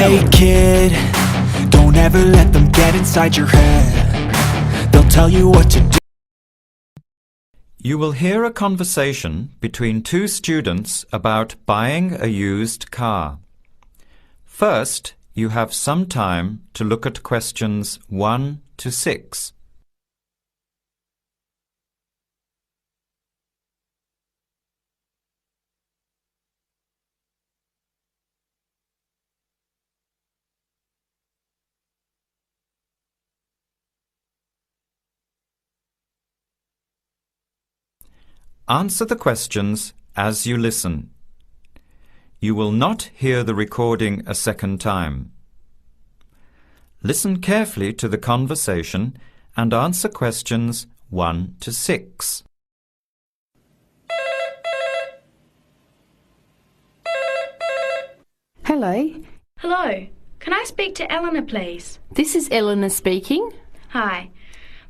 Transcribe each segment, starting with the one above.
Hey kid, don't ever let them get inside your head. They'll tell you what to do. You will hear a conversation between two students about buying a used car. First, you have some time to look at questions 1 to 6. Answer the questions as you listen. You will not hear the recording a second time. Listen carefully to the conversation and answer questions 1 to 6. Hello, Hello, can I speak to Eleanor, please? this is Eleanor speaking. Hi,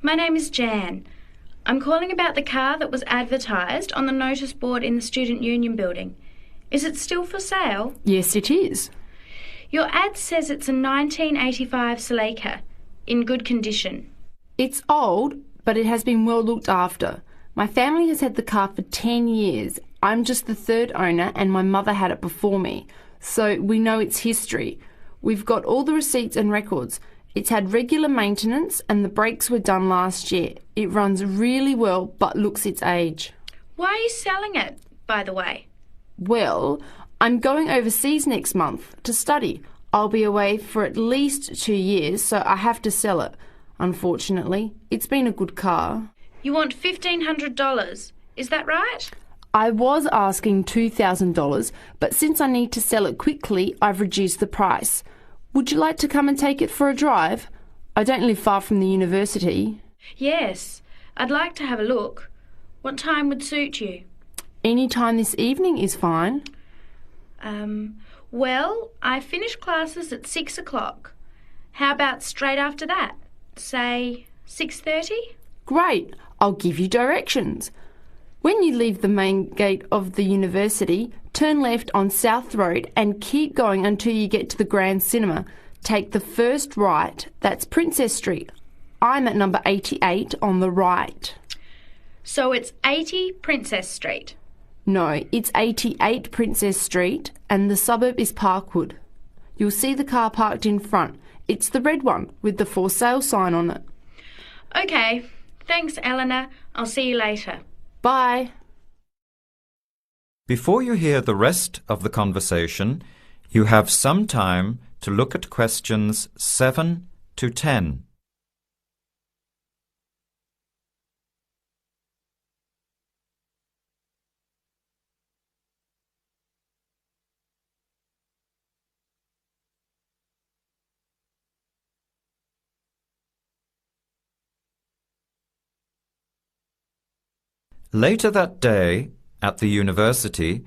my name is Jan. I'm calling about the car that was advertised on the notice board in the Student Union building. Is it still for sale? Yes, it is. Your ad says it's a 1985 Celica, in good condition. It's old, but it has been well looked after. My family has had the car for 10 years. I'm just the third owner and my mother had it before me, so we know its history. We've got all the receipts and records. It's had regular maintenance and the brakes were done last year. It runs really well but looks its age. Why are you selling it, by the way? Well, I'm going overseas next month to study. I'll be away for at least 2 years, so I have to sell it. Unfortunately, it's been a good car. You want $1,500, is that right? I was asking $2,000, but since I need to sell it quickly, I've reduced the price. Would you like to come and take it for a drive? I don't live far from the university. Yes, I'd like to have a look. What time would suit you? Any time this evening is fine. Well, I finish classes at 6 o'clock. How about straight after that? Say 6:30? Great, I'll give you directions. When you leave the main gate of the university, turn left on South Road and keep going until you get to the Grand Cinema. Take the first right, that's Princess Street. I'm at number 88 on the right. So it's 80 Princess Street. No, it's 88 Princess Street and the suburb is Parkwood. You'll see the car parked in front. It's the red one with the for sale sign on it. Okay, thanks Eleanor. I'll see you later. Bye. Before you hear the rest of the conversation, you have some time to look at questions 7 to 10. Later that day, at the university,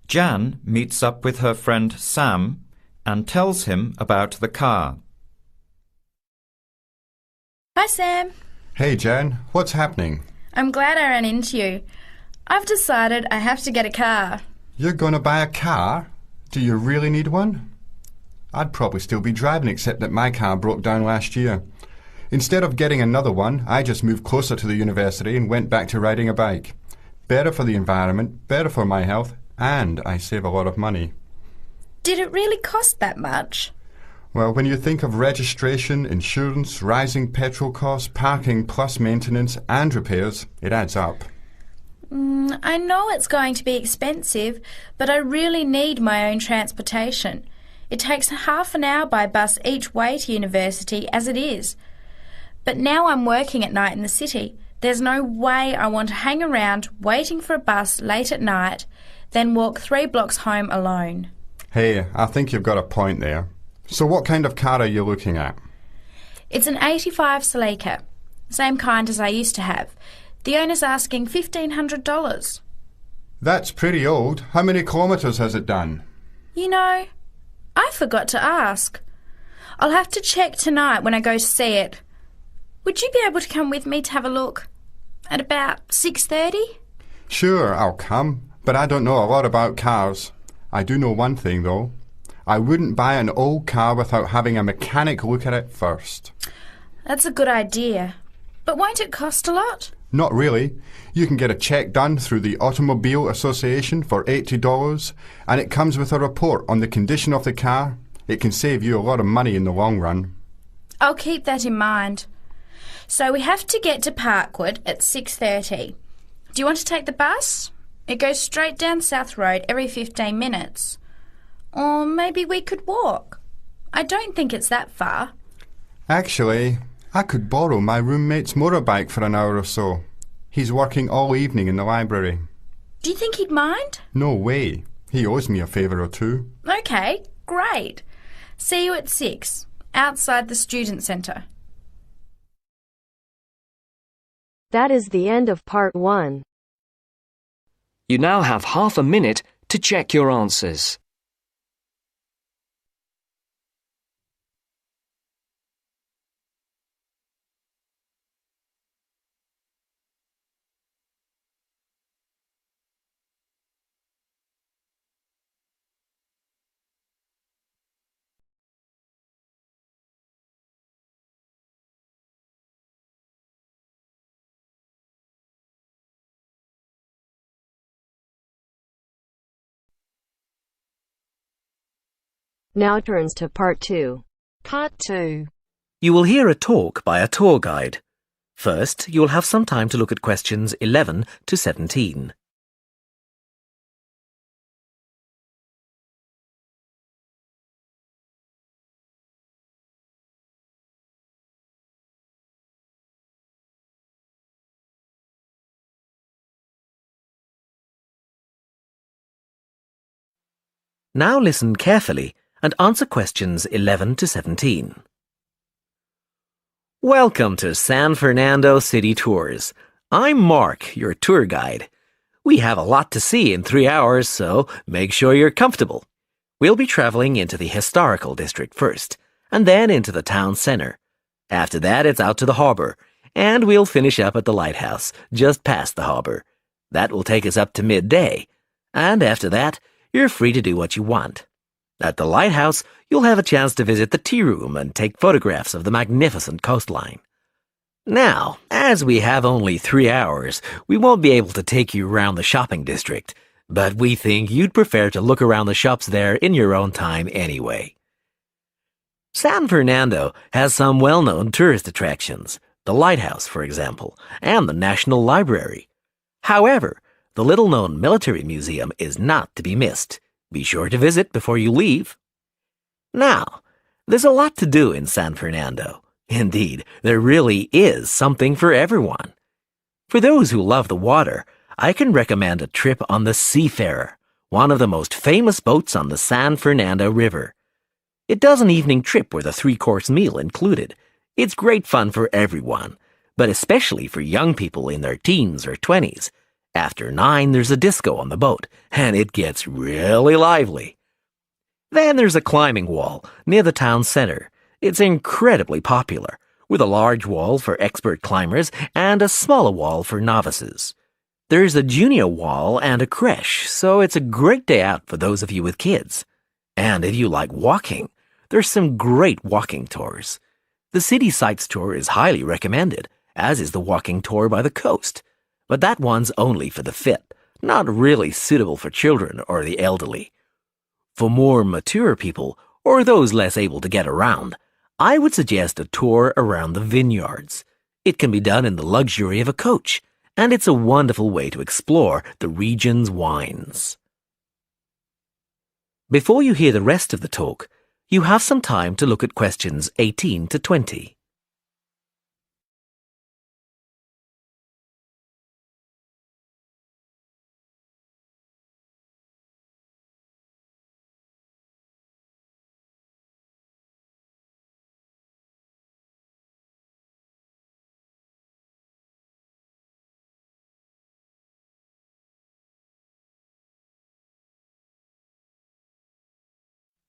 Jan meets up with her friend Sam and tells him about the car. Hi, Sam. Hey, Jan. What's happening? I'm glad I ran into you. I've decided I have to get a car. You're going to buy a car? Do you really need one? I'd probably still be driving, except that my car broke down last year. Instead of getting another one, I just moved closer to the university and went back to riding a bike. Better for the environment, better for my health, and I save a lot of money. Did it really cost that much? Well, when you think of registration, insurance, rising petrol costs, parking plus maintenance and repairs, it adds up. I know it's going to be expensive, but I really need my own transportation. It takes half an hour by bus each way to university as it is. But now I'm working at night in the city. There's no way I want to hang around waiting for a bus late at night, then walk 3 blocks home alone. Hey, I think you've got a point there. So what kind of car are you looking at? It's an 85 Celica, same kind as I used to have. The owner's asking $1,500. That's pretty old. How many kilometres has it done? You know, I forgot to ask. I'll have to check tonight when I go to see it. Would you be able to come with me to have a look? At about 6:30? Sure, I'll come, but I don't know a lot about cars. I do know one thing, though. I wouldn't buy an old car without having a mechanic look at it first. That's a good idea. But won't it cost a lot? Not really. You can get a check done through the Automobile Association for $80, and it comes with a report on the condition of the car. It can save you a lot of money in the long run. I'll keep that in mind. So we have to get to Parkwood at 6:30. Do you want to take the bus? It goes straight down South Road every 15 minutes. Or maybe we could walk. I don't think it's that far. Actually, I could borrow my roommate's motorbike for an hour or so. He's working all evening in the library. Do you think he'd mind? No way. He owes me a favour or two. Okay, great. See you at 6, outside the student centre. That is the end of part 1. You now have half a minute to check your answers. Now turns to part 2. Part 2. You will hear a talk by a tour guide. First, you will have some time to look at questions 11 to 17. Now listen carefully and answer questions 11 to 17. Welcome to San Fernando City Tours. I'm Mark, your tour guide. We have a lot to see in 3 hours, so make sure you're comfortable. We'll be traveling into the historical district first, and then into the town center. After that, it's out to the harbor, and we'll finish up at the lighthouse, just past the harbor. That will take us up to midday, and after that, you're free to do what you want. At the lighthouse, you'll have a chance to visit the tea room and take photographs of the magnificent coastline. Now, as we have only 3 hours, we won't be able to take you around the shopping district, but we think you'd prefer to look around the shops there in your own time anyway. San Fernando has some well-known tourist attractions, the lighthouse, for example, and the National Library. However, the little-known military museum is not to be missed. Be sure to visit before you leave. Now, there's a lot to do in San Fernando. Indeed, there really is something for everyone. For those who love the water, I can recommend a trip on the Seafarer, one of the most famous boats on the San Fernando River. It does an evening trip with a 3-course meal included. It's great fun for everyone, but especially for young people in their teens or 20s. After 9, there's a disco on the boat, and it gets really lively. Then there's a climbing wall near the town center. It's incredibly popular, with a large wall for expert climbers and a smaller wall for novices. There's a junior wall and a creche, so it's a great day out for those of you with kids. And if you like walking, there's some great walking tours. The City Sights tour is highly recommended, as is the walking tour by the coast. But that one's only for the fit, not really suitable for children or the elderly. For more mature people, or those less able to get around, I would suggest a tour around the vineyards. It can be done in the luxury of a coach, and it's a wonderful way to explore the region's wines. Before you hear the rest of the talk, you have some time to look at questions 18 to 20.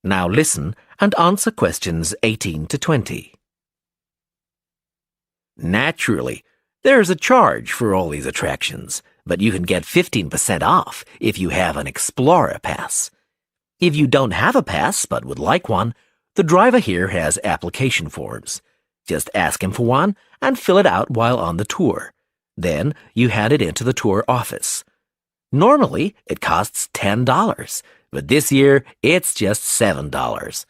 Now listen and answer questions 18 to 20. Naturally, there's a charge for all these attractions, but you can get 15% off if you have an Explorer Pass. If you don't have a pass but would like one, the driver here has application forms. Just ask him for one and fill it out while on the tour. Then you hand it into the tour office. Normally, it costs $10, but this year it's just $7.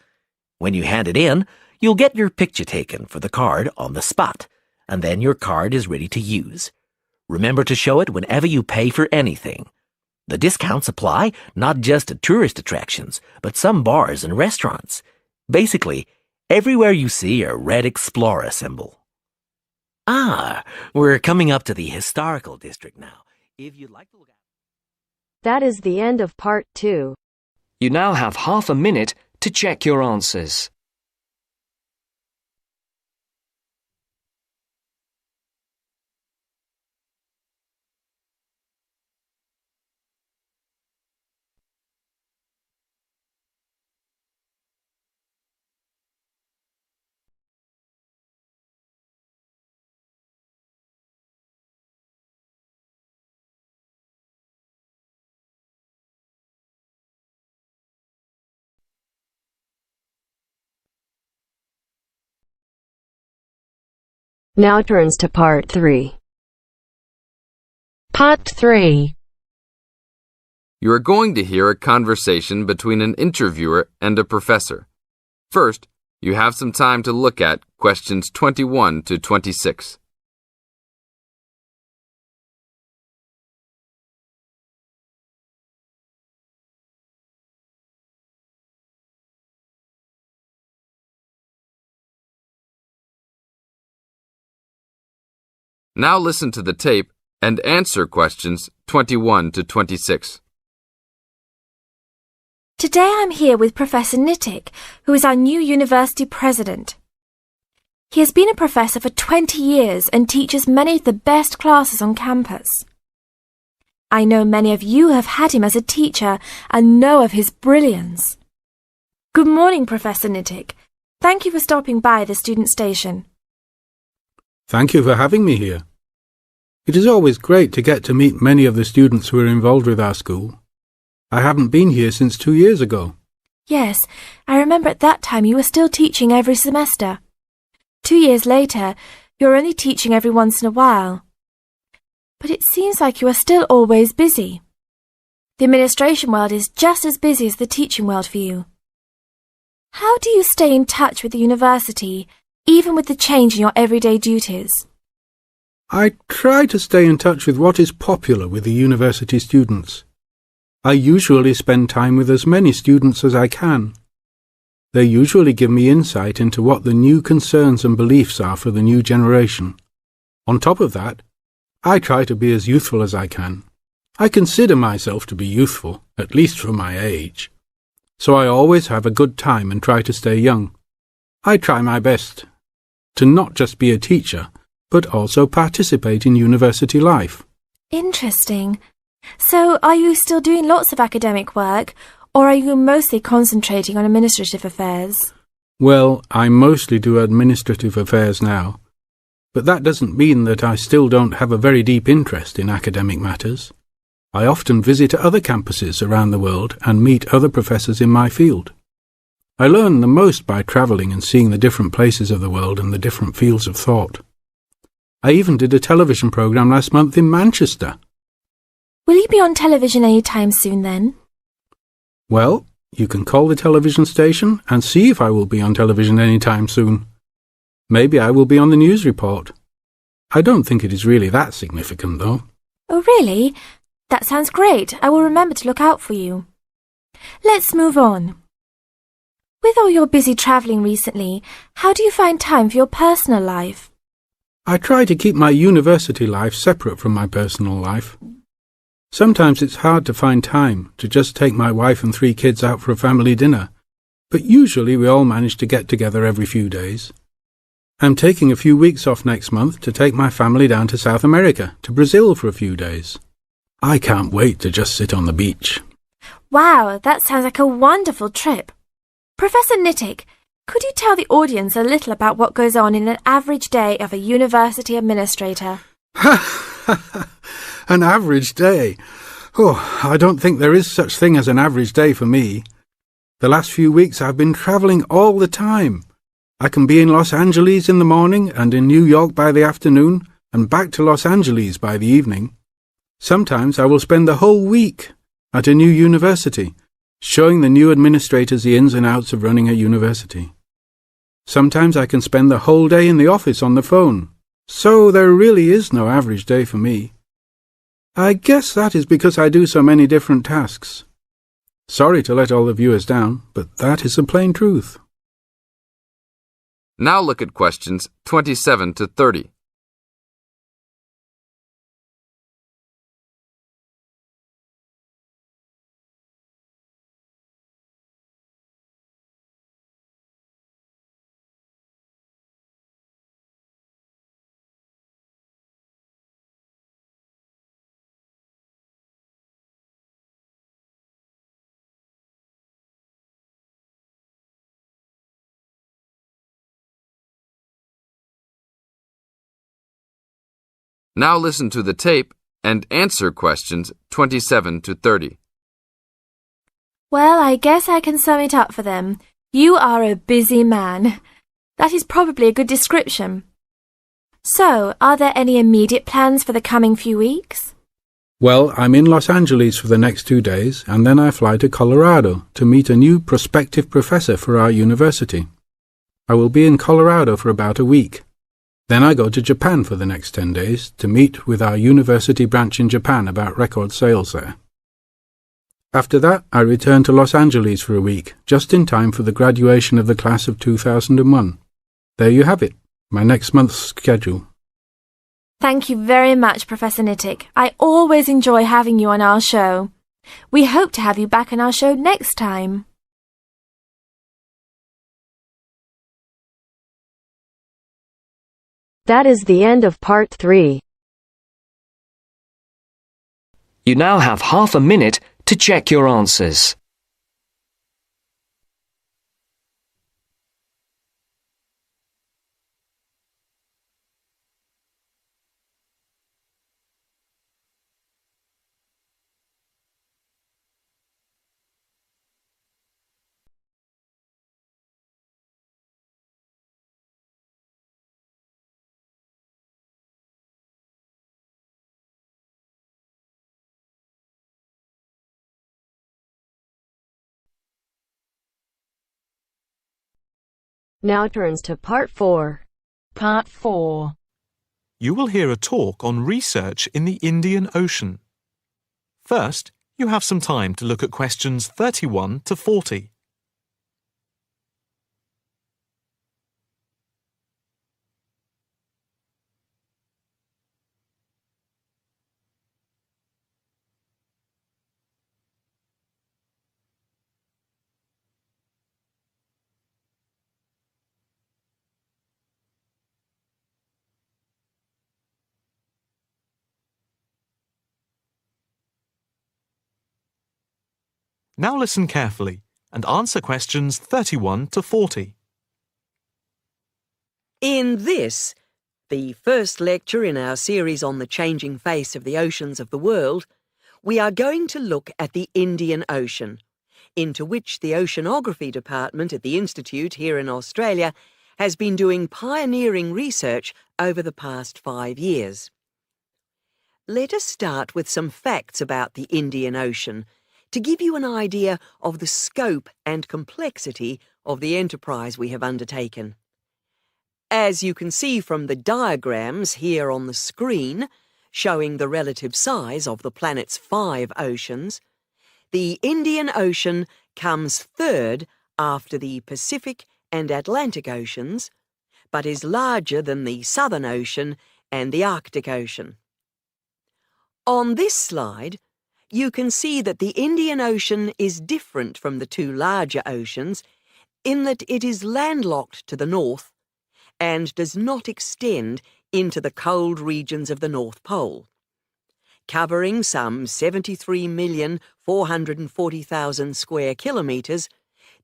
When you hand it in, you'll get your picture taken for the card on the spot, and then your card is ready to use. Remember to show it whenever you pay for anything. The discounts apply not just to tourist attractions, but some bars and restaurants. Basically, everywhere you see a red Explorer symbol. We're coming up to the historical district now. If you'd like to look at... That is the end of part 2. You now have half a minute to check your answers. Now turns to part 3. Part 3. You are going to hear a conversation between an interviewer and a professor. First, you have some time to look at questions 21 to 26. Now listen to the tape and answer questions 21 to 26. Today I'm here with Professor Nittick, who is our new university president. He has been a professor for 20 years and teaches many of the best classes on campus. I know many of you have had him as a teacher and know of his brilliance. Good morning, Professor Nittick. Thank you for stopping by the student station. Thank you for having me here. It is always great to get to meet many of the students who are involved with our school. I haven't been here since 2 years ago. Yes, I remember at that time you were still teaching every semester. 2 years later, you're only teaching every once in a while. But it seems like you are still always busy. The administration world is just as busy as the teaching world for you. How do you stay in touch with the university, even with the change in your everyday duties? I try to stay in touch with what is popular with the university students. I usually spend time with as many students as I can. They usually give me insight into what the new concerns and beliefs are for the new generation. On top of that, I try to be as youthful as I can. I consider myself to be youthful, at least for my age. So I always have a good time and try to stay young. I try my best to not just be a teacher, but also participate in university life. Interesting. So are you still doing lots of academic work, or are you mostly concentrating on administrative affairs? Well, I mostly do administrative affairs now, but that doesn't mean that I still don't have a very deep interest in academic matters. I often visit other campuses around the world and meet other professors in my field. I learn the most by travelling and seeing the different places of the world and the different fields of thought. I even did a television programme last month in Manchester. Will you be on television any time soon then? Well, you can call the television station and see if I will be on television any time soon. Maybe I will be on the news report. I don't think it is really that significant, though. Oh, really? That sounds great. I will remember to look out for you. Let's move on. With all your busy travelling recently, how do you find time for your personal life? I try to keep my university life separate from my personal life. Sometimes it's hard to find time to just take my wife and 3 kids out for a family dinner, but usually we all manage to get together every few days. I'm taking a few weeks off next month to take my family down to South America, to Brazil for a few days. I can't wait to just sit on the beach. Wow, that sounds like a wonderful trip. Professor Nittick, could you tell the audience a little about what goes on in an average day of a university administrator? An average day? Oh, I don't think there is such thing as an average day for me. The last few weeks I've been travelling all the time. I can be in Los Angeles in the morning and in New York by the afternoon and back to Los Angeles by the evening. Sometimes I will spend the whole week at a new university, showing the new administrators the ins and outs of running a university. Sometimes I can spend the whole day in the office on the phone, so there really is no average day for me. I guess that is because I do so many different tasks. Sorry to let all the viewers down, but that is the plain truth. Now look at questions 27 to 30. Now listen to the tape and answer questions 27 to 30. Well, I guess I can sum it up for them. You are a busy man. That is probably a good description. So, are there any immediate plans for the coming few weeks? Well, I'm in Los Angeles for the next 2 days, and then I fly to Colorado to meet a new prospective professor for our university. I will be in Colorado for about a week. Then I go to Japan for the next 10 days to meet with our university branch in Japan about record sales there. After that, I return to Los Angeles for a week, just in time for the graduation of the class of 2001. There you have it, my next month's schedule. Thank you very much, Professor Nittick. I always enjoy having you on our show. We hope to have you back on our show next time. That is the end of part 3. You now have half a minute to check your answers. Now turns to part 4. Part 4. You will hear a talk on research in the Indian Ocean. First, you have some time to look at questions 31 to 40. Now listen carefully and answer questions 31 to 40. In this, the first lecture in our series on the changing face of the oceans of the world, we are going to look at the Indian Ocean, into which the Oceanography Department at the Institute here in Australia has been doing pioneering research over the past 5 years. Let us start with some facts about the Indian Ocean, to give you an idea of the scope and complexity of the enterprise we have undertaken. As you can see from the diagrams here on the screen, showing the relative size of the planet's 5 oceans, the Indian Ocean comes third after the Pacific and Atlantic Oceans, but is larger than the Southern Ocean and the Arctic Ocean. On this slide, you can see that the Indian Ocean is different from the 2 larger oceans in that it is landlocked to the north and does not extend into the cold regions of the North Pole. Covering some 73,440,000 square kilometres,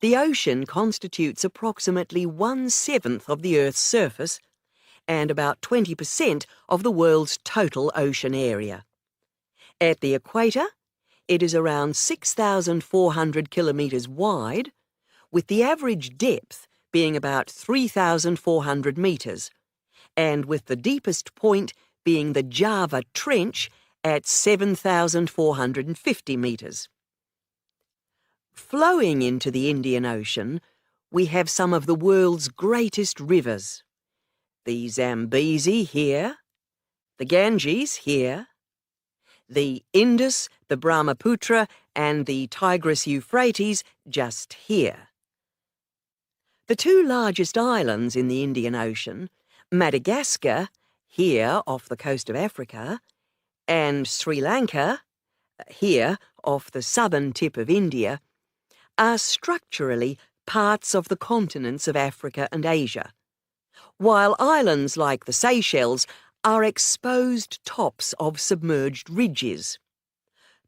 the ocean constitutes approximately 1/7 of the Earth's surface and about 20% of the world's total ocean area. At the equator, it is around 6,400 kilometres wide, with the average depth being about 3,400 metres, and with the deepest point being the Java Trench at 7,450 metres. Flowing into the Indian Ocean, we have some of the world's greatest rivers. The Zambezi here, the Ganges here, the Indus, the Brahmaputra and the Tigris-Euphrates just here. The two largest islands in the Indian Ocean, Madagascar, here off the coast of Africa, and Sri Lanka, here off the southern tip of India, are structurally parts of the continents of Africa and Asia, while islands like the Seychelles are exposed tops of submerged ridges.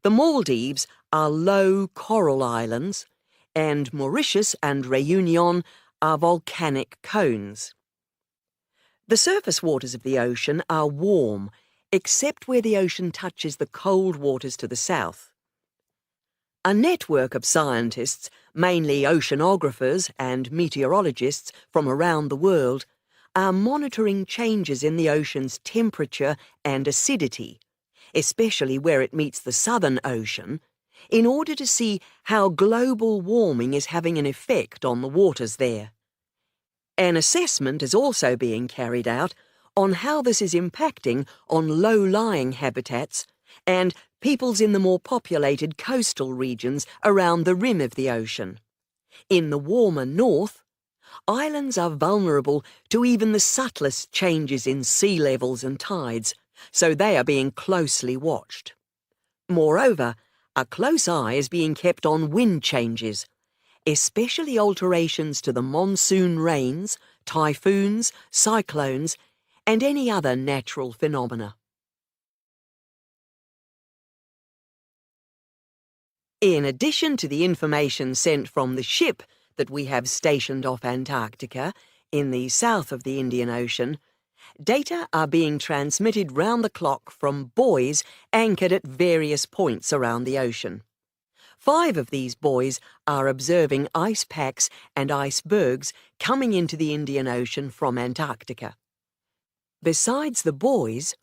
The Maldives are low coral islands, and Mauritius and Réunion are volcanic cones. The surface waters of the ocean are warm, except where the ocean touches the cold waters to the south. A network of scientists, mainly oceanographers and meteorologists from around the world, are monitoring changes in the ocean's temperature and acidity, especially where it meets the Southern Ocean, in order to see how global warming is having an effect on the waters there. An assessment is also being carried out on how this is impacting on low-lying habitats and peoples in the more populated coastal regions around the rim of the ocean. In the warmer north, islands are vulnerable to even the subtlest changes in sea levels and tides, so they are being closely watched. Moreover, a close eye is being kept on wind changes, especially alterations to the monsoon rains, typhoons, cyclones, and any other natural phenomena. In addition to the information sent from the ship that we have stationed off Antarctica, in the south of the Indian Ocean, data are being transmitted round the clock from buoys anchored at various points around the ocean. 5 of these buoys are observing ice packs and icebergs coming into the Indian Ocean from Antarctica. Besides the buoys,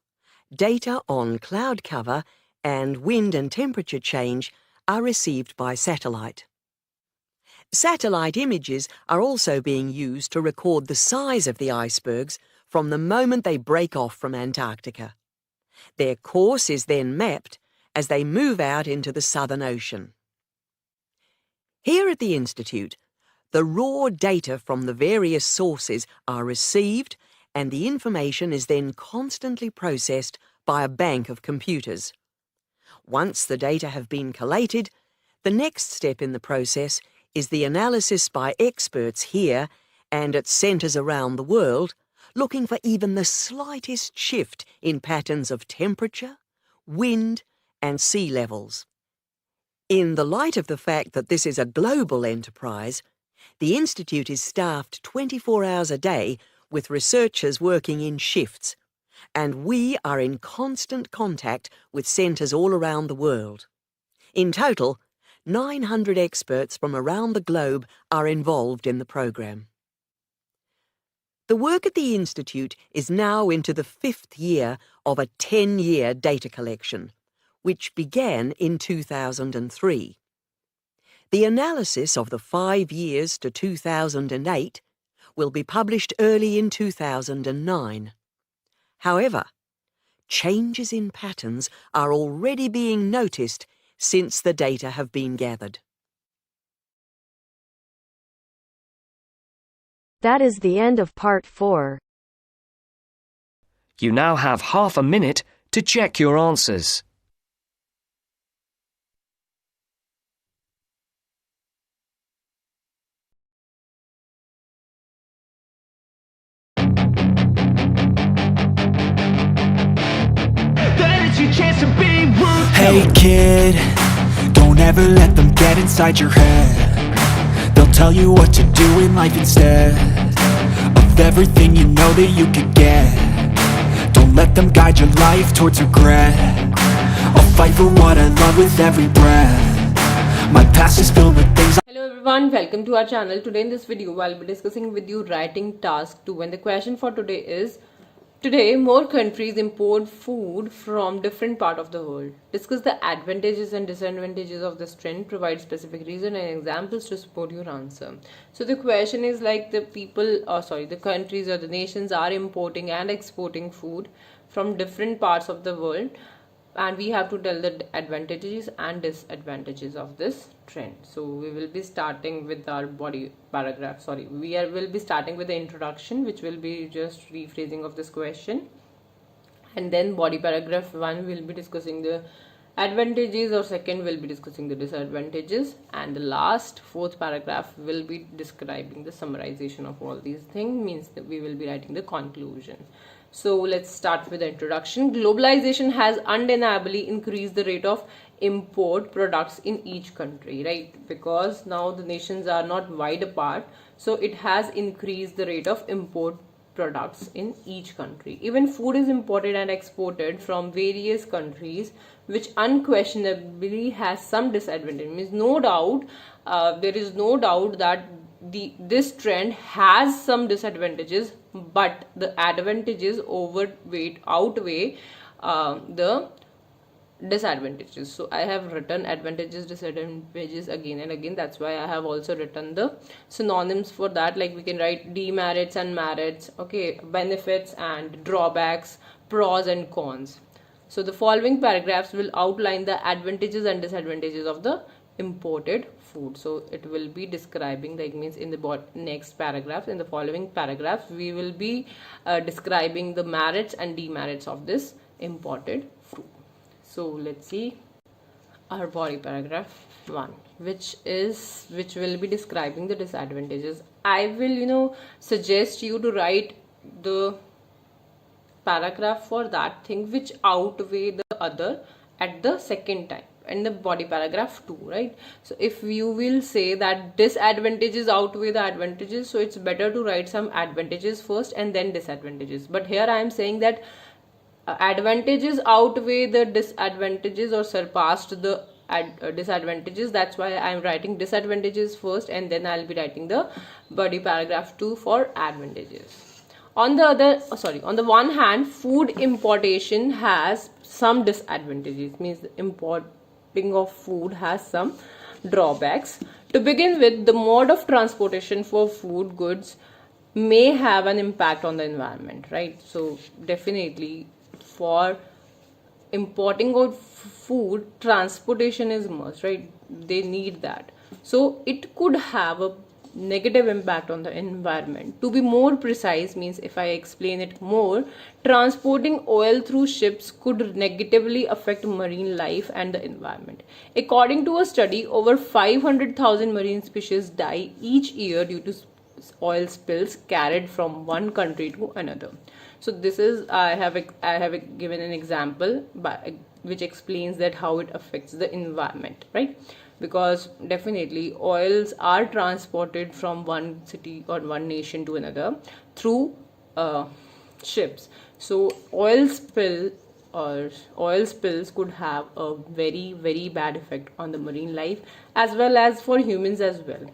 data on cloud cover and wind and temperature change are received by satellite. Satellite images are also being used to record the size of the icebergs from the moment they break off from Antarctica. Their course is then mapped as they move out into the Southern Ocean. Here at the Institute, the raw data from the various sources are received and the information is then constantly processed by a bank of computers. Once the data have been collated, the next step in the process is the analysis by experts here and at centres around the world, looking for even the slightest shift in patterns of temperature, wind, and sea levels. In the light of the fact that this is a global enterprise, the Institute is staffed 24 hours a day with researchers working in shifts, and we are in constant contact with centres all around the world. In total, 900 experts from around the globe are involved in the programme. The work at the Institute is now into the 5th year of a 10-year data collection, which began in 2003. The analysis of the 5 years to 2008 will be published early in 2009. However, changes in patterns are already being noticed since the data have been gathered. That is the end of part 4. You now have half a minute to check your answers. Hey kid, don't ever let them get inside your head. They'll tell you what to do in life instead of everything you know that you could get. Don't let them guide your life towards regret. I'll fight for what I love with every breath. My past is filled with things. Hello everyone. Everyone, welcome to our channel. Today in this video I'll be discussing with you writing task 2, and the question for today is: today more countries import food from different part of the world. Discuss the advantages and disadvantages of this trend, provide specific reason and examples to support your answer. So the question is like the countries or the nations are importing and exporting food from different parts of the world, and we have to tell the advantages and disadvantages of this trend. So we will be starting with our body paragraph. Will be starting with the introduction, which will be just rephrasing of this question, and then body paragraph 1 will be discussing the advantages, or second will be discussing the disadvantages, and the last fourth paragraph will be describing the summarization of all these things, means that we will be writing the conclusion. So let's start with the introduction. Globalization has undeniably increased the rate of import products in each country, right? Because now the nations are not wide apart, so it has increased the rate of import products in each country. Even food is imported and exported from various countries, which unquestionably has some disadvantage. Means no doubt, there is no doubt that this trend has some disadvantages, but the advantages outweigh the disadvantages. So I have written advantages, disadvantages again and again. That's why I have also written the synonyms for that. Like we can write demerits and merits, okay, benefits and drawbacks, pros and cons. So the following paragraphs will outline the advantages and disadvantages of the imported food. So it will be describing, like means in the next paragraph, in the following paragraphs we will be describing the merits and demerits of this imported food. So let's see our body paragraph 1, which will be describing the disadvantages. I will suggest you to write the paragraph for that thing which outweigh the other at the second time in the body paragraph 2, right? So if you will say that disadvantages outweigh the advantages, so it's better to write some advantages first and then disadvantages. But here I am saying that advantages outweigh the disadvantages or surpassed the disadvantages. That's why I am writing disadvantages first, and then I'll be writing the body paragraph 2 for advantages. On the one hand, food importation has some disadvantages, means the importing of food has some drawbacks. To begin with, the mode of transportation for food goods may have an impact on the environment, right? So definitely for importing of food, transportation is must, right? They need that. So it could have a negative impact on the environment. To be more precise, means if I explain it more, transporting oil through ships could negatively affect marine life and the environment. According to a study, over 500,000 marine species die each year due to oil spills carried from one country to another. So this is I have given an example which explains that how it affects the environment, right? Because definitely oils are transported from one city or one nation to another through ships. So oil spills could have a very, very bad effect on the marine life as well as for humans as well.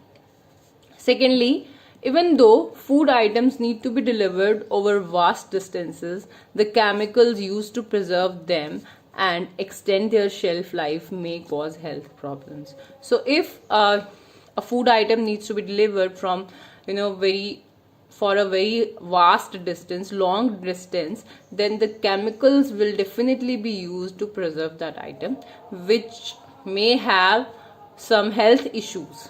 Secondly, even though food items need to be delivered over vast distances, the chemicals used to preserve them and extend their shelf life may cause health problems. So if a food item needs to be delivered from for a very vast distance, long distance, then the chemicals will definitely be used to preserve that item, which may have some health issues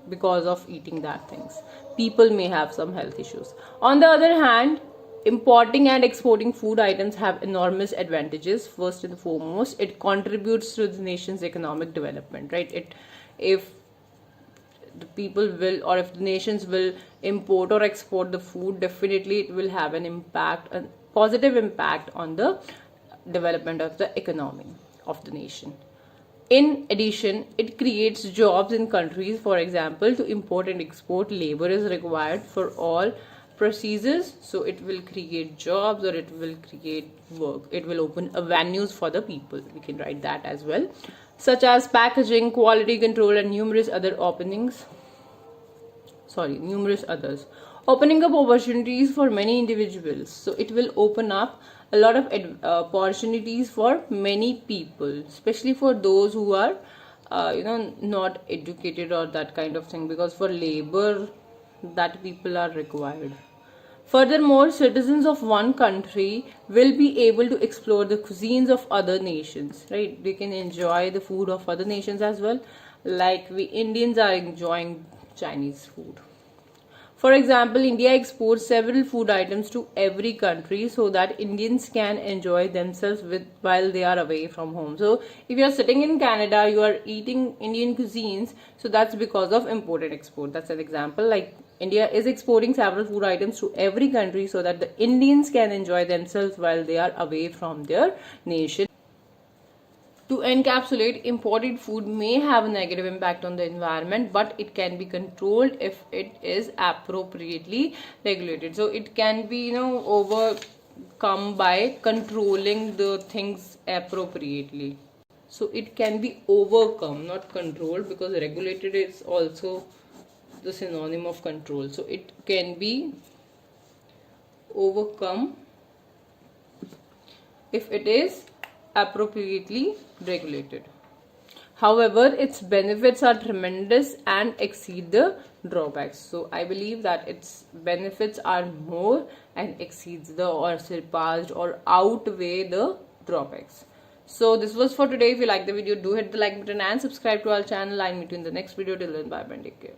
because of eating that things. People may have some health issues. On the other hand, importing and exporting food items have enormous advantages. First and foremost, it contributes to the nation's economic development, right? If the people will, or if the nations will import or export the food, definitely it will have a positive impact on the development of the economy of the nation. In addition, it creates jobs in countries. For example, to import and export, labor is required for all procedures, so it will create jobs, or it will create work. It will open avenues for the people. We can write that as well, such as packaging, quality control, and numerous other openings numerous others, opening up opportunities for many individuals. So it will open up a lot of opportunities for many people, especially for those who are not educated or that kind of thing, because for labor that people are required. Furthermore, citizens of one country will be able to explore the cuisines of other nations, right? They can enjoy the food of other nations as well, like we Indians are enjoying Chinese food. For example, India exports several food items to every country so that Indians can enjoy themselves while they are away from home. So if you are sitting in Canada, you are eating Indian cuisines, so that's because of import and export. That's an example. Like India is exporting several food items to every country so that the Indians can enjoy themselves while they are away from their nation. To encapsulate, imported food may have a negative impact on the environment, but it can be controlled if it is appropriately regulated. So it can be, overcome by controlling the things appropriately. So it can be overcome, not controlled, because regulated is also the synonym of control. So it can be overcome if it is appropriately regulated. However, its benefits are tremendous and exceed the drawbacks. So I believe that its benefits are more and exceeds the or surpassed or outweigh the drawbacks. So this was for today. If you like the video, do hit the like button and subscribe to our channel. I'll meet you in the next video. Till then, bye and take care.